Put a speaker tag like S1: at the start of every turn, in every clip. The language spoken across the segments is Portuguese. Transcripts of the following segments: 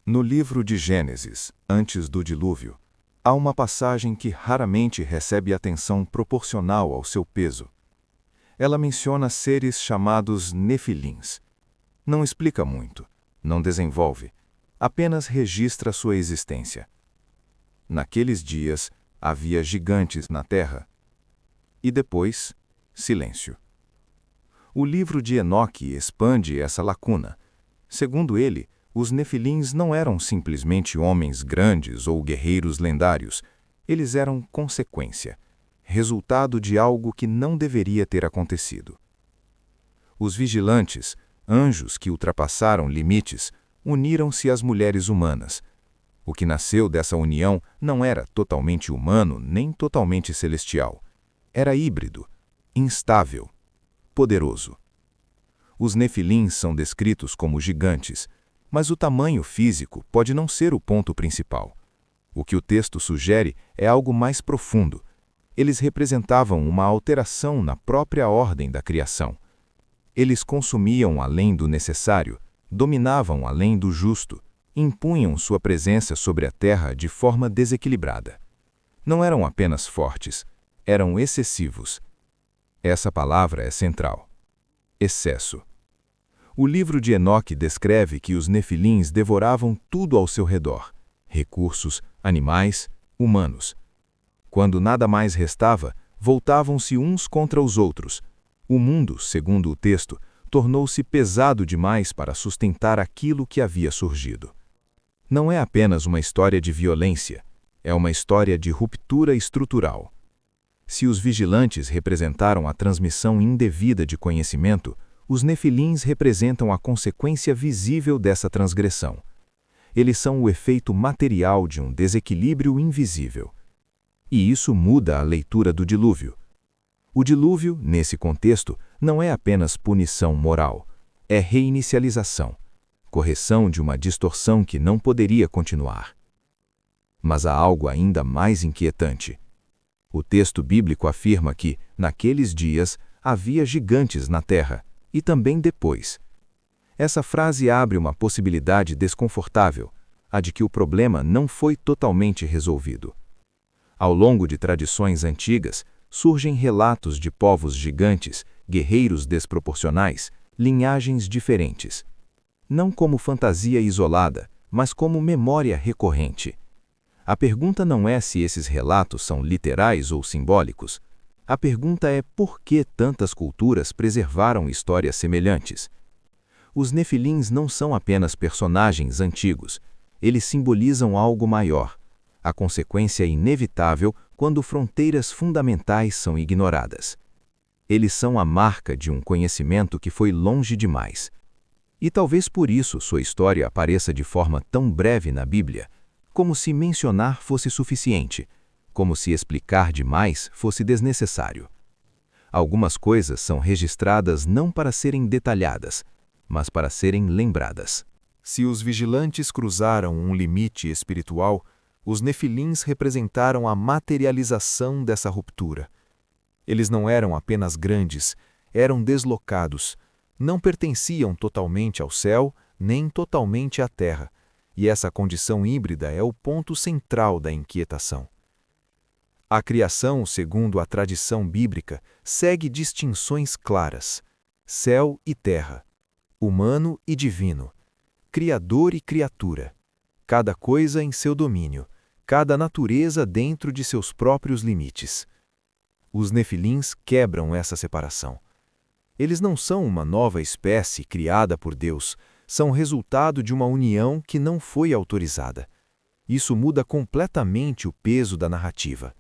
S1: No livro de Gênesis, antes do dilúvio, há uma passagem que raramente recebe atenção proporcional ao seu peso. Ela menciona seres chamados Nefilins. Não explica muito, não desenvolve, apenas registra sua existência. Naqueles dias, havia gigantes na terra. E depois, silêncio. O livro de Enoque expande essa lacuna. Segundo ele, os Nefilins não eram simplesmente homens grandes ou guerreiros lendários. Eles eram consequência, resultado de algo que não deveria ter acontecido. Os vigilantes, anjos que ultrapassaram limites, uniram-se às mulheres humanas. O que nasceu dessa união não era totalmente humano nem totalmente celestial. Era híbrido, instável, poderoso. Os Nefilins são descritos como gigantes, mas o tamanho físico pode não ser o ponto principal. O que o texto sugere é algo mais profundo. Eles representavam uma alteração na própria ordem da criação. Eles consumiam além do necessário, dominavam além do justo, impunham sua presença sobre a terra de forma desequilibrada. Não eram apenas fortes, eram excessivos. Essa palavra é central. Excesso. O livro de Enoque descreve que os Nefilins devoravam tudo ao seu redor: recursos, animais, humanos. Quando nada mais restava, voltavam-se uns contra os outros. O mundo, segundo o texto, tornou-se pesado demais para sustentar aquilo que havia surgido. Não é apenas uma história de violência, é uma história de ruptura estrutural. Se os vigilantes representaram a transmissão indevida de conhecimento, os Nefilins representam a consequência visível dessa transgressão. Eles são o efeito material de um desequilíbrio invisível. E isso muda a leitura do dilúvio. O dilúvio, nesse contexto, não é apenas punição moral, é reinicialização, correção de uma distorção que não poderia continuar. Mas há algo ainda mais inquietante. O texto bíblico afirma que, naqueles dias, havia gigantes na terra, e também depois. Essa frase abre uma possibilidade desconfortável, a de que o problema não foi totalmente resolvido. Ao longo de tradições antigas, surgem relatos de povos gigantes, guerreiros desproporcionais, linhagens diferentes. Não como fantasia isolada, mas como memória recorrente. A pergunta não é se esses relatos são literais ou simbólicos. A pergunta é por que tantas culturas preservaram histórias semelhantes. Os Nefilins não são apenas personagens antigos. Eles simbolizam algo maior, a consequência inevitável quando fronteiras fundamentais são ignoradas. Eles são a marca de um conhecimento que foi longe demais. E talvez por isso sua história apareça de forma tão breve na Bíblia, como se mencionar fosse suficiente, como se explicar demais fosse desnecessário. Algumas coisas são registradas não para serem detalhadas, mas para serem lembradas. Se os vigilantes cruzaram um limite espiritual, os Nefilins representaram a materialização dessa ruptura. Eles não eram apenas grandes, eram deslocados, não pertenciam totalmente ao céu, nem totalmente à terra, e essa condição híbrida é o ponto central da inquietação. A criação, segundo a tradição bíblica, segue distinções claras: céu e terra, humano e divino, criador e criatura, cada coisa em seu domínio, cada natureza dentro de seus próprios limites. Os Nefilins quebram essa separação. Eles não são uma nova espécie criada por Deus, são resultado de uma união que não foi autorizada. Isso muda completamente o peso da narrativa.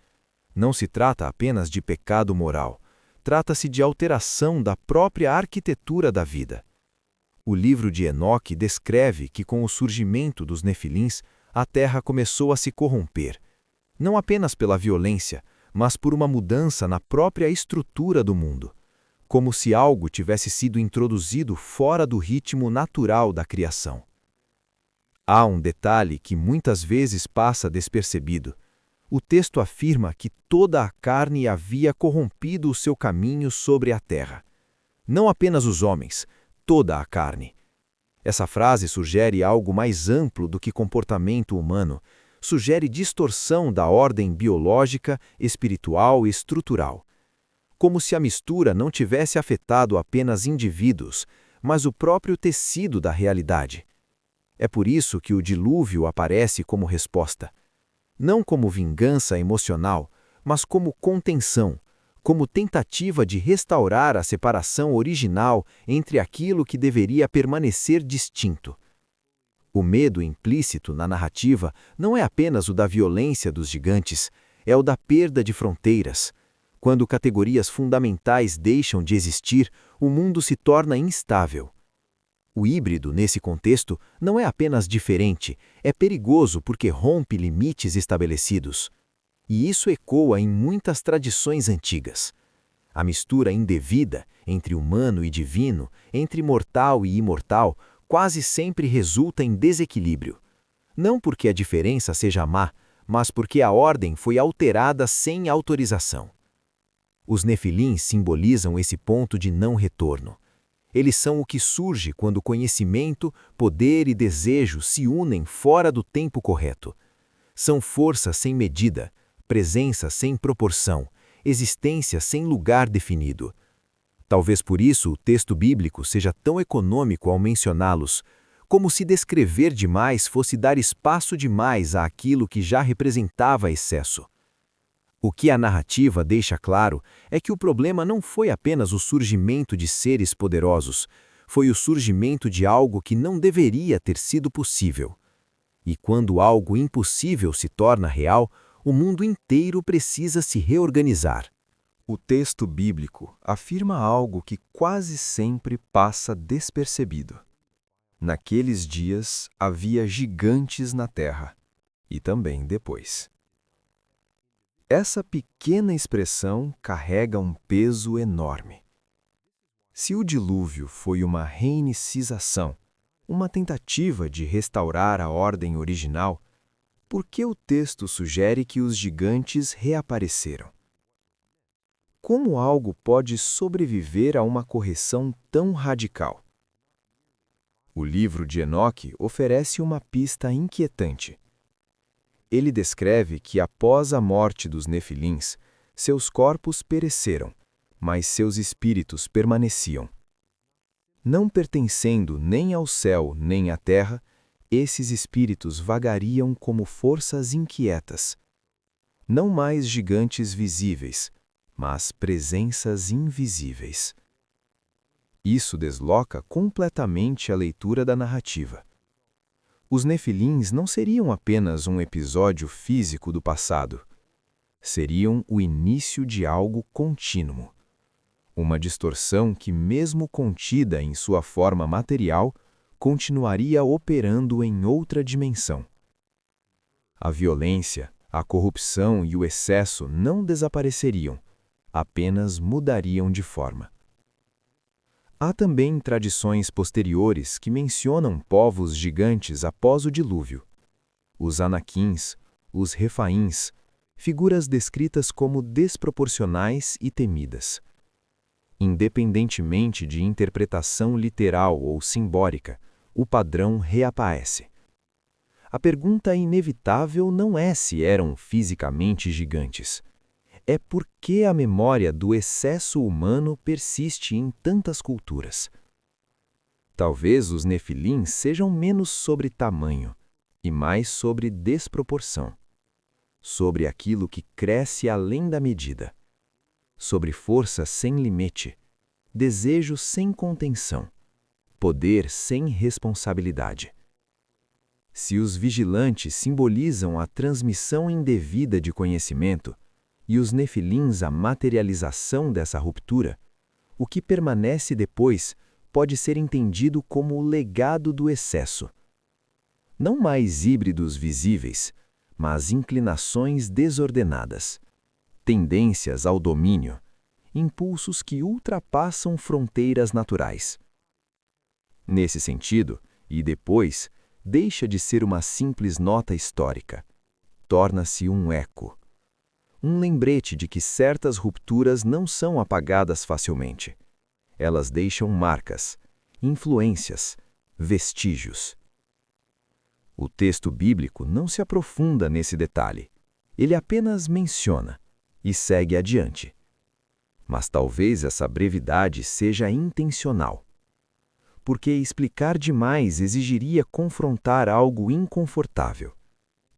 S1: Não se trata apenas de pecado moral, trata-se de alteração da própria arquitetura da vida. O livro de Enoque descreve que com o surgimento dos Nefilins, a terra começou a se corromper, não apenas pela violência, mas por uma mudança na própria estrutura do mundo, como se algo tivesse sido introduzido fora do ritmo natural da criação. Há um detalhe que muitas vezes passa despercebido. O texto afirma que toda a carne havia corrompido o seu caminho sobre a terra. Não apenas os homens, toda a carne.
S2: Essa frase sugere algo mais amplo do que comportamento humano, sugere distorção da ordem biológica, espiritual e estrutural. Como se a mistura não tivesse afetado apenas indivíduos, mas o próprio tecido da realidade. É por isso que o dilúvio aparece como resposta. Não como vingança emocional, mas como contenção, como tentativa de restaurar a separação original entre aquilo que deveria permanecer distinto. O medo implícito na narrativa não é apenas o da violência dos gigantes, é o da perda de fronteiras. Quando categorias fundamentais deixam de existir, o mundo se torna instável. O híbrido, nesse contexto, não é apenas diferente, é perigoso porque rompe limites estabelecidos. E isso ecoa em muitas tradições antigas. A mistura indevida entre humano e divino, entre mortal e imortal, quase sempre resulta em desequilíbrio. Não porque a diferença seja má, mas porque a ordem foi alterada sem autorização. Os Nefilim simbolizam esse ponto de não retorno. Eles são o que surge quando conhecimento, poder e desejo se unem fora do tempo correto. São força sem medida, presença sem proporção, existência sem lugar definido. Talvez por isso o texto bíblico seja tão econômico ao mencioná-los, como se descrever demais fosse dar espaço demais àquilo que já representava excesso. O que a narrativa deixa claro é que o problema não foi apenas o surgimento de seres poderosos, foi o surgimento de algo que não deveria ter sido possível. E quando algo impossível se torna real, o mundo inteiro precisa se reorganizar.
S1: O texto bíblico afirma algo que quase sempre passa despercebido. Naqueles dias havia gigantes na terra, e também depois. Essa pequena expressão carrega um peso enorme. Se o dilúvio foi uma reiniciação, uma tentativa de restaurar a ordem original, por que o texto sugere que os gigantes reapareceram? Como algo pode sobreviver a uma correção tão radical? O livro de Enoque oferece uma pista inquietante. Ele descreve que após a morte dos Nefilins, seus corpos pereceram, mas seus espíritos permaneciam. Não pertencendo nem ao céu nem à terra, esses espíritos vagariam como forças inquietas. Não mais gigantes visíveis, mas presenças invisíveis. Isso desloca completamente a leitura da narrativa. Os Nefilins não seriam apenas um episódio físico do passado. Seriam o início de algo contínuo. Uma distorção que, mesmo contida em sua forma material, continuaria operando em outra dimensão. A violência, a corrupção e o excesso não desapareceriam, apenas mudariam de forma. Há também tradições posteriores que mencionam povos gigantes após o dilúvio. Os Anaquins, os Refaíns, figuras descritas como desproporcionais e temidas. Independentemente de interpretação literal ou simbólica, o padrão reaparece. A pergunta inevitável não é se eram fisicamente gigantes. É por que a memória do excesso humano persiste em tantas culturas. Talvez os Nefilins sejam menos sobre tamanho e mais sobre desproporção, sobre aquilo que cresce além da medida, sobre força sem limite, desejo sem contenção, poder sem responsabilidade. Se os vigilantes simbolizam a transmissão indevida de conhecimento, e os Nefilins a materialização dessa ruptura, o que permanece depois pode ser entendido como o legado do excesso. Não mais híbridos visíveis, mas inclinações desordenadas, tendências ao domínio, impulsos que ultrapassam fronteiras naturais. Nesse sentido, e depois, deixa de ser uma simples nota histórica, torna-se um eco. Um lembrete de que certas rupturas não são apagadas facilmente. Elas deixam marcas, influências,
S2: vestígios. O texto bíblico não se aprofunda nesse detalhe. Ele apenas menciona e segue adiante. Mas talvez essa brevidade seja intencional, porque explicar demais exigiria confrontar algo inconfortável,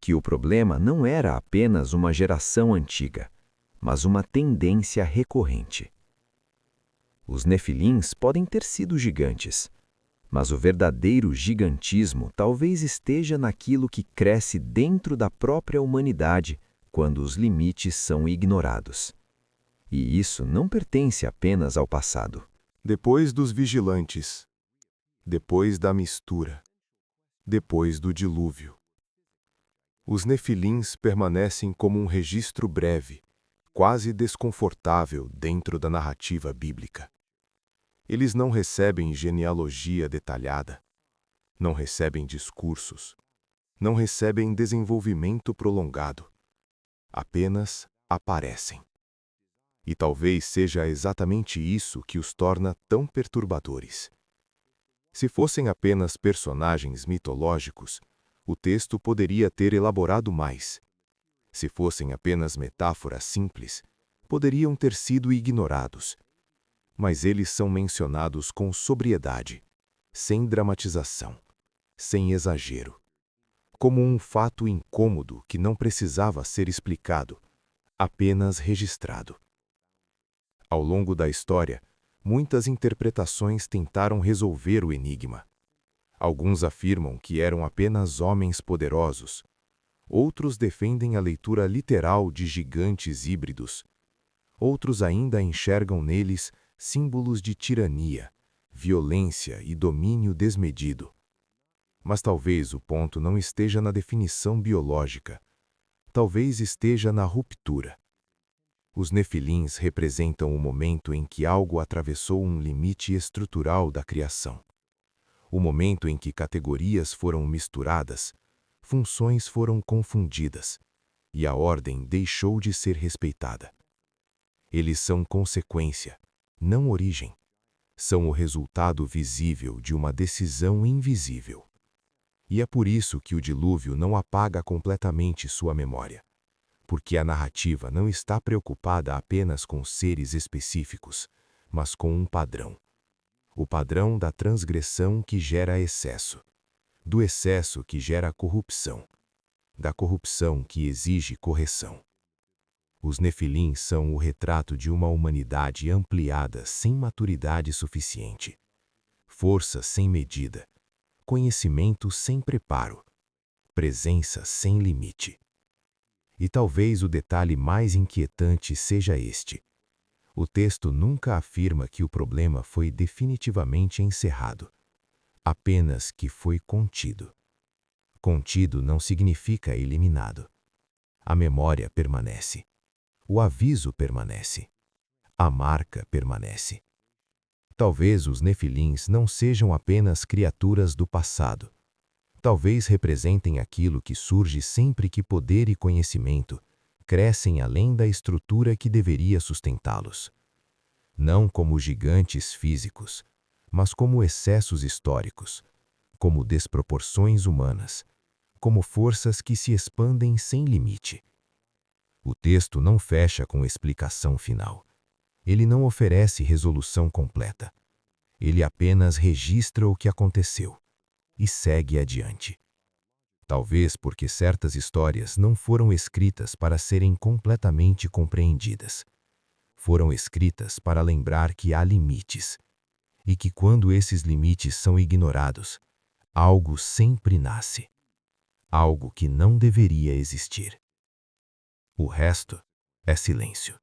S2: que o problema não era apenas uma geração antiga, mas uma tendência recorrente. Os nefilins podem ter sido gigantes, mas o verdadeiro gigantismo talvez esteja naquilo que cresce dentro da própria humanidade quando os limites são ignorados. E isso não pertence apenas ao passado.
S1: Depois dos vigilantes, depois da mistura, depois do dilúvio. Os nefilins permanecem como um registro breve, quase desconfortável dentro da narrativa bíblica. Eles não recebem genealogia detalhada, não recebem discursos, não recebem desenvolvimento prolongado. Apenas aparecem. E talvez seja exatamente isso que os torna tão perturbadores. Se fossem apenas personagens mitológicos, o texto poderia ter elaborado mais. Se fossem apenas metáforas simples, poderiam ter sido ignorados. Mas eles são mencionados com sobriedade, sem dramatização, sem exagero, como um fato incômodo que não precisava ser explicado, apenas registrado. Ao longo da história, muitas interpretações tentaram resolver o enigma. Alguns afirmam que eram apenas homens poderosos. Outros defendem a leitura literal de gigantes híbridos. Outros ainda enxergam neles símbolos de tirania, violência e domínio desmedido. Mas talvez o ponto não esteja na definição biológica. Talvez esteja na ruptura. Os nefilins representam o momento em que algo atravessou um limite estrutural da criação. O momento em que categorias foram misturadas, funções foram confundidas, e a ordem deixou de ser respeitada. Eles são consequência, não origem. São o resultado visível de uma decisão invisível. E é por isso que o dilúvio não apaga completamente sua memória. Porque a narrativa não está preocupada apenas com seres específicos, mas com um padrão. O padrão da transgressão que gera excesso, do excesso que gera corrupção, da corrupção que exige correção. Os nefilins são o retrato de uma humanidade ampliada sem maturidade suficiente, força sem medida, conhecimento sem preparo, presença sem limite. E talvez o detalhe mais inquietante seja este. O texto nunca afirma que o problema foi definitivamente encerrado, apenas que foi contido. Contido não significa eliminado. A memória permanece. O aviso permanece. A marca permanece. Talvez os nefilins não sejam apenas criaturas do passado. Talvez representem aquilo que surge sempre que poder e conhecimento crescem além da estrutura que deveria sustentá-los. Não como gigantes físicos, mas como excessos históricos, como desproporções humanas, como forças que se expandem sem limite. O texto não fecha com explicação final. Ele não oferece resolução completa. Ele apenas registra o que aconteceu e segue adiante. Talvez porque certas histórias não foram escritas para serem completamente compreendidas. Foram escritas para lembrar que há limites, e que quando esses limites são ignorados, algo sempre nasce. Algo que não deveria existir. O resto é silêncio.